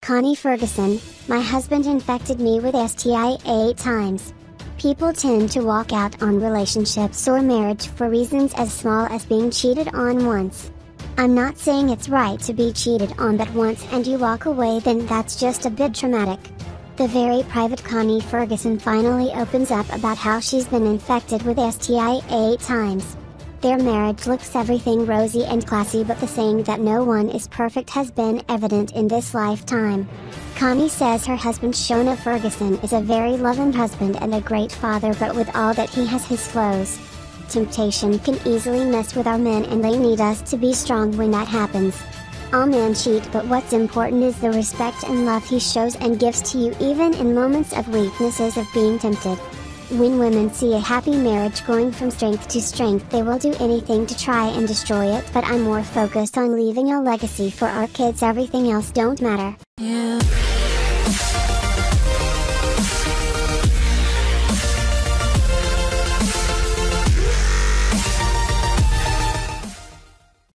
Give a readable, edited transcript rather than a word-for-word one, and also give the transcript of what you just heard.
Connie Ferguson, my husband infected me with STI 8 times. People tend to walk out on relationships or marriage for reasons as small as being cheated on once. I'm not saying it's right to be cheated on, but once and you walk away, then that's just a bit traumatic. The very private Connie Ferguson finally opens up about how she's been infected with STI 8 times. Their marriage looks everything rosy and classy, but the saying that no one is perfect has been evident in this lifetime. Connie says her husband Shona Ferguson is a very loving husband and a great father, but with all that he has his flaws. Temptation can easily mess with our men, and they need us to be strong when that happens. All men cheat, but what's important is the respect and love he shows and gives to you even in moments of weaknesses of being tempted. When women see a happy marriage going from strength to strength, they will do anything to try and destroy it, but I'm more focused on leaving a legacy for our kids. Everything else don't matter. You